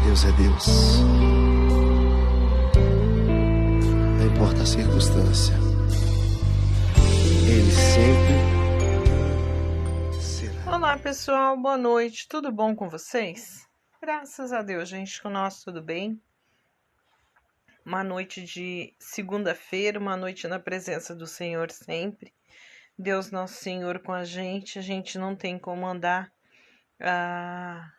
Deus é Deus. Não importa a circunstância, Ele sempre será. Olá pessoal, boa noite, tudo bom com vocês? Graças a Deus, gente, com nós tudo bem. Uma noite de segunda-feira, uma noite na presença do Senhor sempre. Deus nosso Senhor com a gente não tem como andar,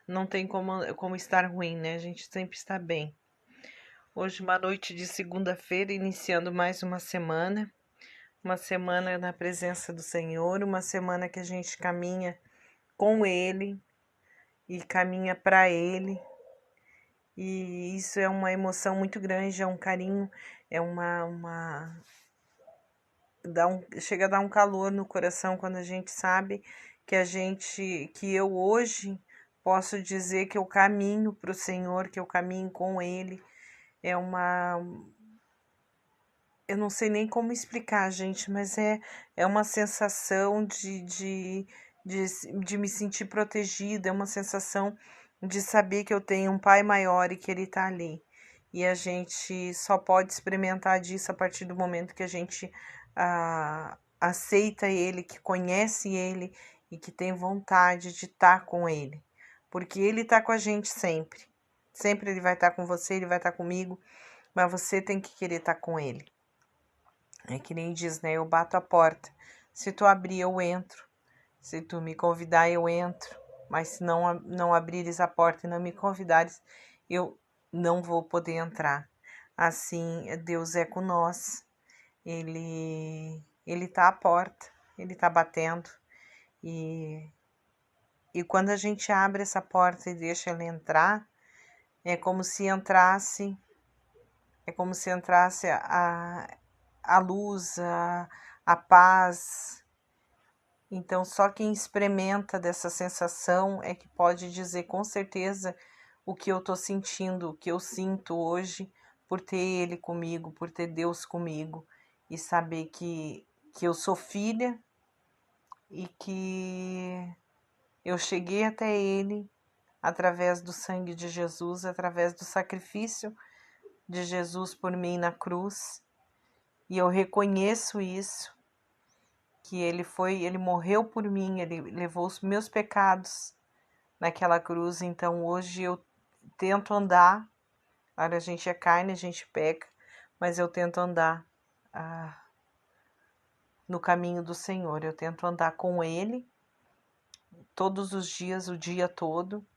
não tem como estar ruim, né? A gente sempre está bem. Hoje uma noite de segunda-feira, iniciando mais uma semana na presença do Senhor, uma semana que a gente caminha com Ele e caminha para Ele. E isso é uma emoção muito grande, é um carinho, é chega a dar um calor no coração quando a gente sabe que eu hoje posso dizer que eu caminho para o Senhor, que eu caminho com Ele. Eu não sei nem como explicar, gente, mas é uma sensação de me sentir protegida, é uma sensação de saber que eu tenho um pai maior e que ele tá ali. E a gente só pode experimentar disso a partir do momento que a gente aceita ele, que conhece ele e que tem vontade de estar com ele. Porque ele tá com a gente sempre. Sempre ele vai estar com você, ele vai estar comigo, mas você tem que querer estar com ele. É que nem diz, né? Eu bato a porta. Se tu abrir, eu entro. Se tu me convidar, eu entro. Mas se não abrires a porta e não me convidares, eu não vou poder entrar. Assim, Deus é com nós. Ele tá à porta. Ele tá batendo. E quando a gente abre essa porta e deixa ele entrar, é como se entrasse a luz, a paz. Então, só quem experimenta dessa sensação é que pode dizer com certeza o que eu estou sentindo, o que eu sinto hoje por ter Ele comigo, por ter Deus comigo e saber que eu sou filha e que eu cheguei até Ele através do sangue de Jesus, através do sacrifício de Jesus por mim na cruz. E eu reconheço isso, que ele morreu por mim, ele levou os meus pecados naquela cruz. Então hoje eu tento andar, a gente é carne, a gente peca, mas eu tento andar no caminho do Senhor, eu tento andar com Ele todos os dias, o dia todo,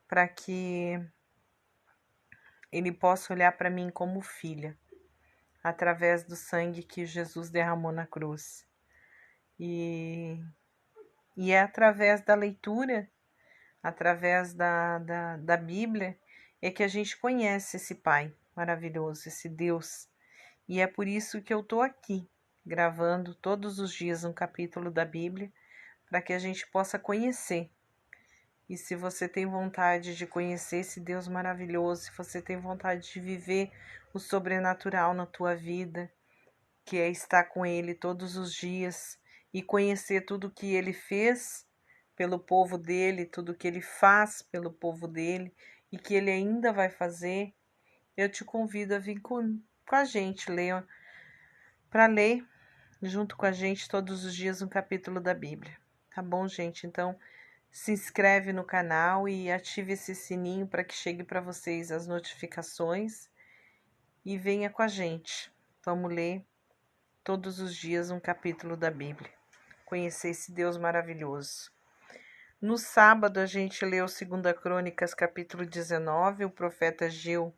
para que Ele possa olhar para mim como filha, através do sangue que Jesus derramou na cruz. E é através da leitura, através da Bíblia, é que a gente conhece esse Pai maravilhoso, esse Deus. E é por isso que eu estou aqui, gravando todos os dias um capítulo da Bíblia, para que a gente possa conhecer. E se você tem vontade de conhecer esse Deus maravilhoso, se você tem vontade de viver o sobrenatural na tua vida, que é estar com Ele todos os dias e conhecer tudo que Ele fez pelo povo dele, tudo que Ele faz pelo povo dele e que Ele ainda vai fazer, eu te convido a vir com a gente para ler junto com a gente todos os dias um capítulo da Bíblia. Tá bom, gente? Então, se inscreve no canal e ative esse sininho para que chegue para vocês as notificações e venha com a gente. Vamos ler todos os dias um capítulo da Bíblia. Conhecer esse Deus maravilhoso. No sábado a gente leu 2 Crônicas capítulo 19, o profeta Geu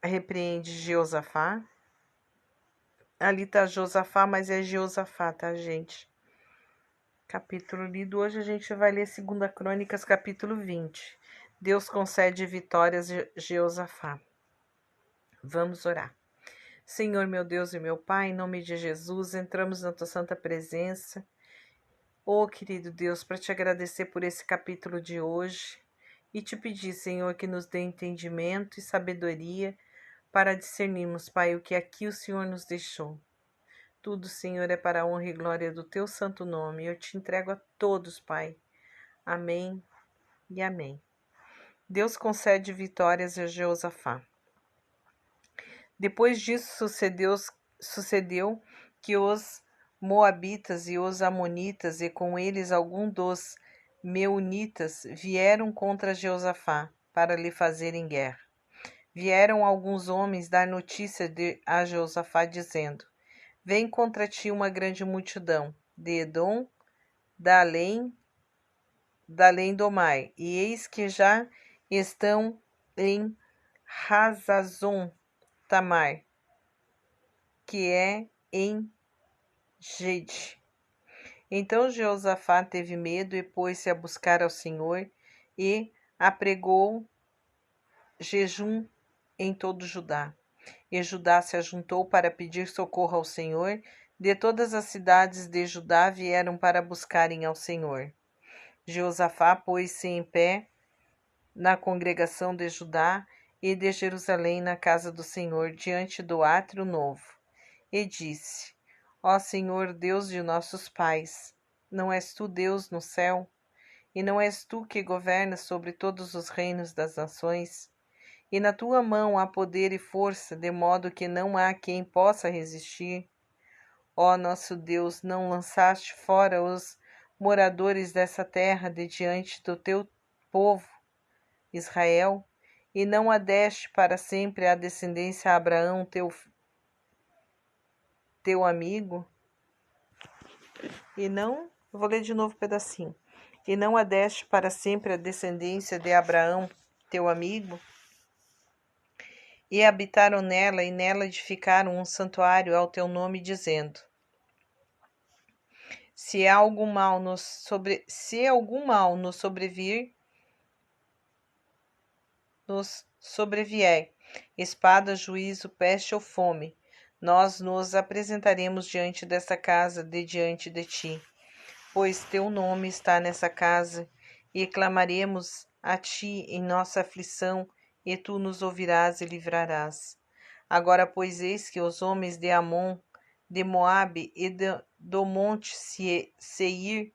repreende Jeosafá. Ali tá Josafá, mas é Jeosafá, tá, gente? Capítulo lido hoje a gente vai ler 2 Crônicas capítulo 20. Deus concede vitórias a Jeosafá. Vamos orar. Senhor, meu Deus e meu Pai, em nome de Jesus, entramos na tua santa presença. Querido Deus, para te agradecer por esse capítulo de hoje e te pedir, Senhor, que nos dê entendimento e sabedoria para discernirmos, Pai, o que aqui o Senhor nos deixou. Tudo, Senhor, é para a honra e glória do teu santo nome. Eu te entrego a todos, Pai. Amém e amém. Deus concede vitórias a Jeosafá. Depois disso sucedeu que os moabitas e os amonitas, e com eles algum dos meunitas, vieram contra Jeosafá para lhe fazerem guerra. Vieram alguns homens dar notícia a Jeosafá, dizendo: Vem contra ti uma grande multidão de Edom, da além do mar, e eis que já estão em Hazazon Tamar, que é em Gede. Então Jeosafá teve medo e pôs-se a buscar ao Senhor e apregou jejum em todo Judá. E Judá se ajuntou para pedir socorro ao Senhor. De todas as cidades de Judá vieram para buscarem ao Senhor. Jeosafá pôs-se em pé na congregação de Judá e de Jerusalém na casa do Senhor, diante do átrio novo, e disse: Ó Senhor, Deus de nossos pais, não és tu Deus no céu? E não és tu que governas sobre todos os reinos das nações? E na tua mão há poder e força, de modo que não há quem possa resistir. Ó nosso Deus, não lançaste fora os moradores dessa terra de diante do teu povo, Israel, e não a deste para sempre à descendência a Abraão, teu amigo? Vou ler de novo um pedacinho. E não a deste para sempre a descendência de Abraão, teu amigo? E habitaram nela, e nela edificaram um santuário ao teu nome, dizendo: Se algum mal nos sobrevier, espada, juízo, peste ou fome, nós nos apresentaremos diante dessa casa diante de ti, pois teu nome está nessa casa, e clamaremos a ti em nossa aflição, e tu nos ouvirás e livrarás. Agora, pois, eis que os homens de Amon, de Moabe e do monte Seir,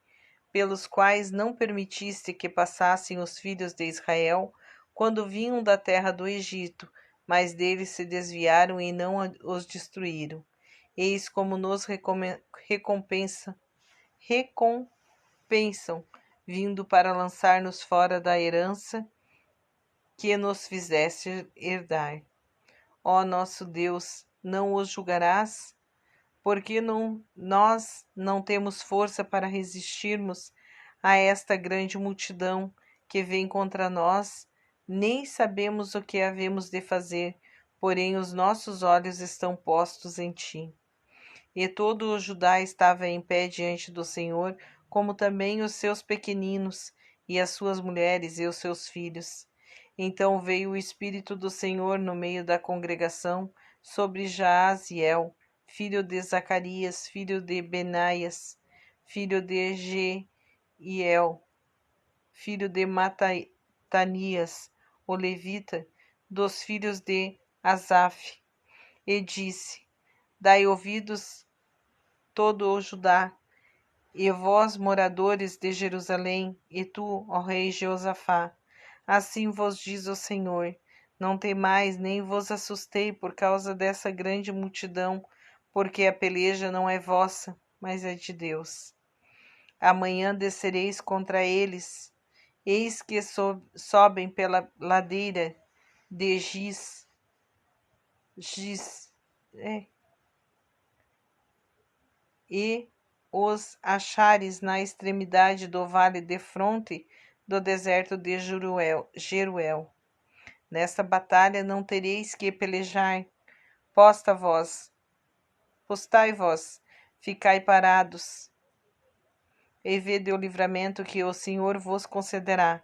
pelos quais não permitiste que passassem os filhos de Israel, quando vinham da terra do Egito, mas deles se desviaram e não os destruíram. Eis como nos recompensam, vindo para lançar-nos fora da herança que nos fizeste herdar. Ó nosso Deus, não os julgarás? Porque nós não temos força para resistirmos a esta grande multidão que vem contra nós, nem sabemos o que havemos de fazer, porém os nossos olhos estão postos em ti. E todo o Judá estava em pé diante do Senhor, como também os seus pequeninos, e as suas mulheres e os seus filhos. Então veio o Espírito do Senhor no meio da congregação sobre Jaaziel, filho de Zacarias, filho de Benaias, filho de Jeiel, filho de Matanias, o levita, dos filhos de Asaf, e disse: Dai ouvidos todo o Judá, e vós, moradores de Jerusalém, e tu, ó rei Jeosafá, assim vos diz o Senhor: não temais, nem vos assustei por causa dessa grande multidão, porque a peleja não é vossa, mas é de Deus. Amanhã descereis contra eles, eis que sobem pela ladeira de e os achares na extremidade do vale de fronte do deserto de Jeruel. Nesta batalha não tereis que pelejar, postai vós, ficai parados, e vede o livramento que o Senhor vos concederá.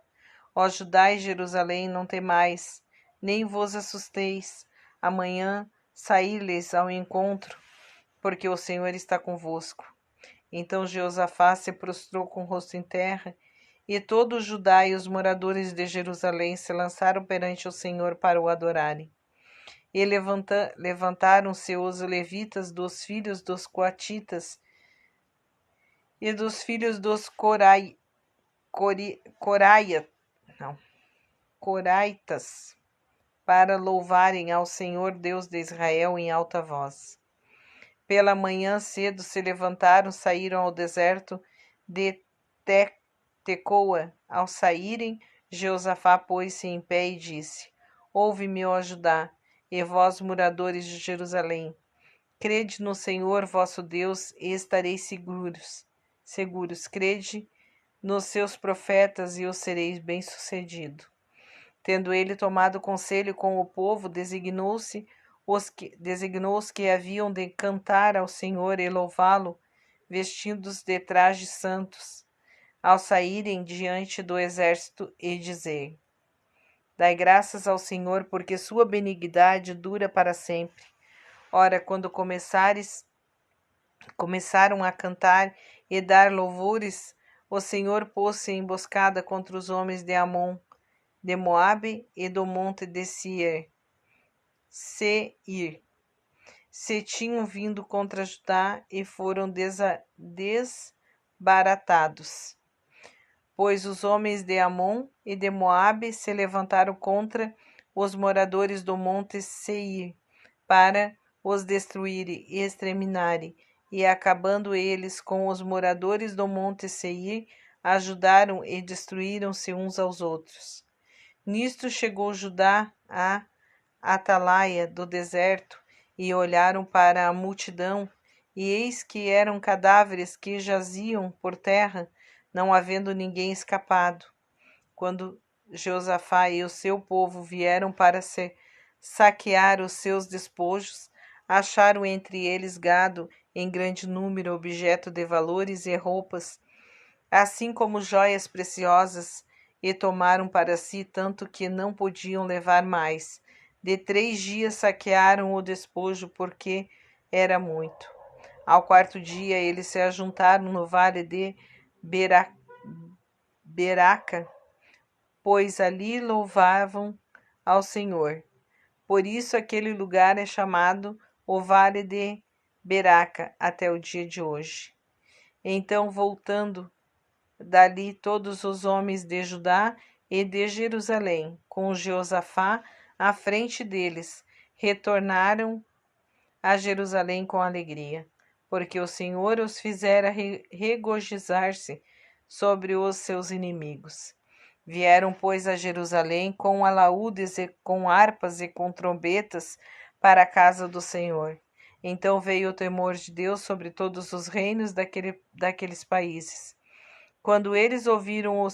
Ó Judá e Jerusalém, não temais, nem vos assusteis. Amanhã saí-lhes ao encontro, porque o Senhor está convosco. Então Jeosafá se prostrou com o rosto em terra, e todo o Judá e os moradores de Jerusalém se lançaram perante o Senhor para o adorarem. E levantaram-se os levitas dos filhos dos coatitas e dos filhos dos coraitas, para louvarem ao Senhor Deus de Israel em alta voz. Pela manhã cedo se levantaram, saíram ao deserto de Tecoa. Ao saírem, Jeosafá pôs-se em pé e disse: Ouve-me, ó Judá, e vós, moradores de Jerusalém. Crede no Senhor vosso Deus e estareis seguros. Crede nos seus profetas e os sereis bem-sucedido. Tendo ele tomado conselho com o povo, designou os que haviam de cantar ao Senhor e louvá-lo, vestidos de trajes santos, ao saírem diante do exército e dizer: Dai graças ao Senhor, porque sua benignidade dura para sempre. Ora, quando começaram a cantar e dar louvores, o Senhor pôs-se em emboscada contra os homens de Amon, de Moabe e do monte de Seir. Se tinham vindo contra Judá e foram desbaratados. Pois os homens de Amon e de Moabe se levantaram contra os moradores do monte Seir, para os destruírem e exterminarem, e acabando eles com os moradores do monte Seir, ajudaram e destruíram-se uns aos outros. Nisto chegou Judá à atalaia do deserto, e olharam para a multidão, e eis que eram cadáveres que jaziam por terra, não havendo ninguém escapado. Quando Jeosafá e o seu povo vieram para saquear os seus despojos, acharam entre eles gado em grande número, objeto de valores e roupas, assim como joias preciosas, e tomaram para si tanto que não podiam levar mais. De 3 dias saquearam o despojo, porque era muito. Ao 4º dia eles se ajuntaram no vale de Beraca, pois ali louvavam ao Senhor. Por isso aquele lugar é chamado o Vale de Beraca até o dia de hoje. Então, voltando dali todos os homens de Judá e de Jerusalém, com Jeosafá à frente deles, retornaram a Jerusalém com alegria, porque o Senhor os fizera regozijar-se sobre os seus inimigos. Vieram, pois, a Jerusalém com alaúdes e com harpas e com trombetas para a casa do Senhor. Então veio o temor de Deus sobre todos os reinos daqueles países. Quando eles ouviram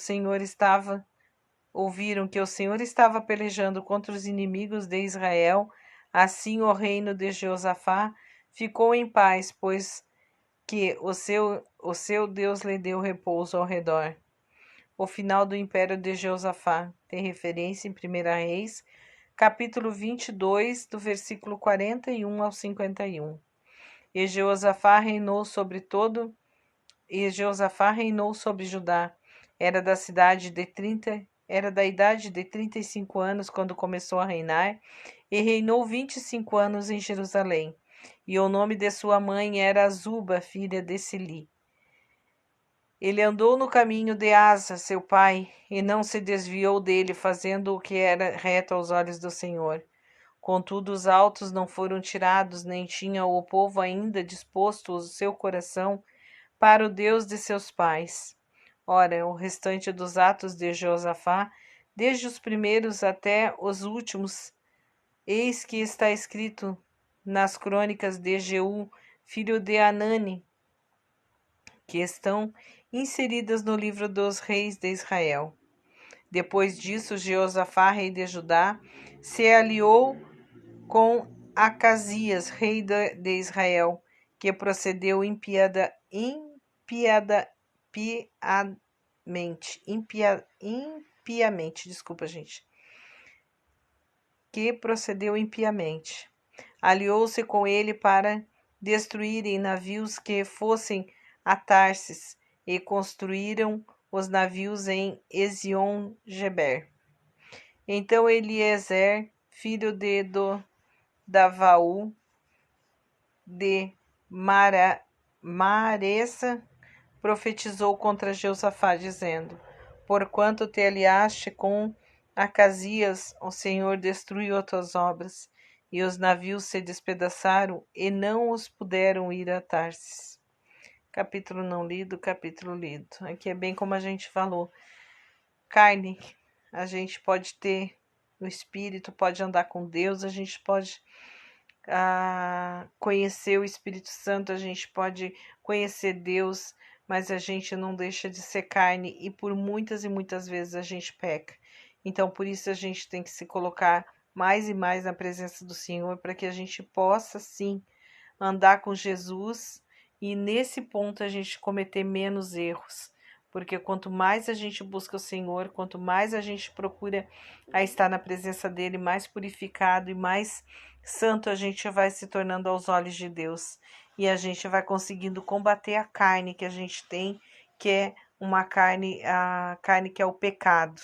que o Senhor estava pelejando contra os inimigos de Israel, assim o reino de Jeosafá ficou em paz, pois que o seu Deus lhe deu repouso ao redor. O final do império de Jeosafá tem referência em 1 Reis, capítulo 22, do versículo 41 ao 51. E Jeosafá reinou sobre Judá. Era da idade de 35 anos quando começou a reinar, e reinou 25 anos em Jerusalém. E o nome de sua mãe era Azuba, filha de Sili. Ele andou no caminho de Asa, seu pai, e não se desviou dele, fazendo o que era reto aos olhos do Senhor. Contudo, os altos não foram tirados, nem tinha o povo ainda disposto o seu coração para o Deus de seus pais. Ora, o restante dos atos de Jeosafá, desde os primeiros até os últimos, eis que está escrito nas crônicas de Jeú, filho de Anani, que estão inseridas no livro dos reis de Israel. Depois disso, Jeosafá, rei de Judá, se aliou com Acasias, rei de Israel, que procedeu impiamente, aliou-se com ele para destruírem navios que fossem a Tarsis, e construíram os navios em Ezion-Geber. Então Eliezer, filho de Davaú, de Maresa, profetizou contra Jeosafá, dizendo: Porquanto te aliaste com Acasias, o Senhor destruiu as tuas obras, e os navios se despedaçaram, e não os puderam ir a Tarsis. Capítulo não lido, capítulo lido. Aqui é bem como a gente falou. Carne, a gente pode ter o Espírito, pode andar com Deus, a gente pode conhecer o Espírito Santo, a gente pode conhecer Deus, mas a gente não deixa de ser carne e por muitas e muitas vezes a gente peca. Então, por isso a gente tem que se colocar mais e mais na presença do Senhor, para que a gente possa, sim, andar com Jesus e nesse ponto a gente cometer menos erros. Porque quanto mais a gente busca o Senhor, quanto mais a gente procura a estar na presença dEle, mais purificado e mais santo a gente vai se tornando aos olhos de Deus. E a gente vai conseguindo combater a carne que a gente tem, que é uma carne, a carne que é o pecado.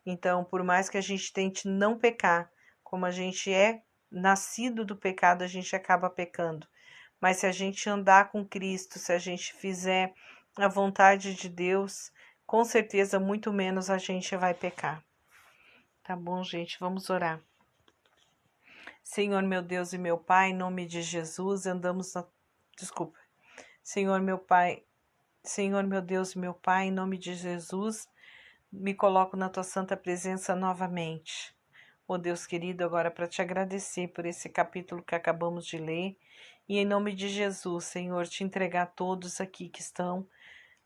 Então, por mais que a gente tente não pecar, como a gente é nascido do pecado, a gente acaba pecando. Mas se a gente andar com Cristo, se a gente fizer a vontade de Deus, com certeza muito menos a gente vai pecar. Tá bom, gente? Vamos orar. Senhor, meu Deus e meu Pai, em nome de Jesus, Desculpa. Senhor, meu Pai, Senhor, meu Deus e meu Pai, em nome de Jesus, me coloco na tua santa presença novamente. Ó Deus querido, agora para te agradecer por esse capítulo que acabamos de ler. E em nome de Jesus, Senhor, te entregar a todos aqui que estão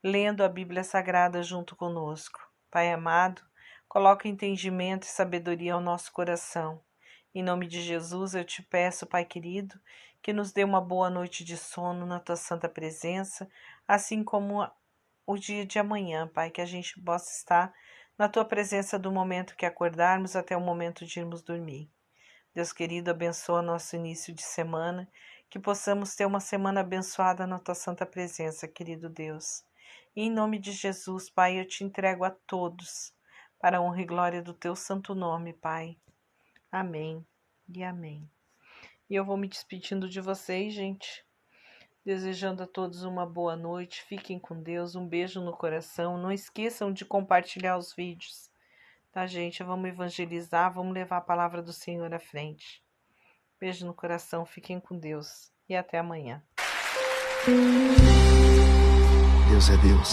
lendo a Bíblia Sagrada junto conosco. Pai amado, coloca entendimento e sabedoria ao nosso coração. Em nome de Jesus, eu te peço, Pai querido, que nos dê uma boa noite de sono na tua santa presença, assim como o dia de amanhã, Pai, que a gente possa estar na tua presença do momento que acordarmos até o momento de irmos dormir. Deus querido, abençoa nosso início de semana, que possamos ter uma semana abençoada na tua santa presença, querido Deus. E em nome de Jesus, Pai, eu te entrego a todos, para a honra e glória do teu santo nome, Pai. Amém e amém. E eu vou me despedindo de vocês, gente. Desejando a todos uma boa noite. Fiquem com Deus. Um beijo no coração. Não esqueçam de compartilhar os vídeos. Tá, gente? Vamos evangelizar. Vamos levar a palavra do Senhor à frente. Beijo no coração. Fiquem com Deus. E até amanhã. Deus é Deus.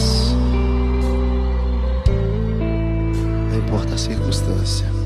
Não importa a circunstância.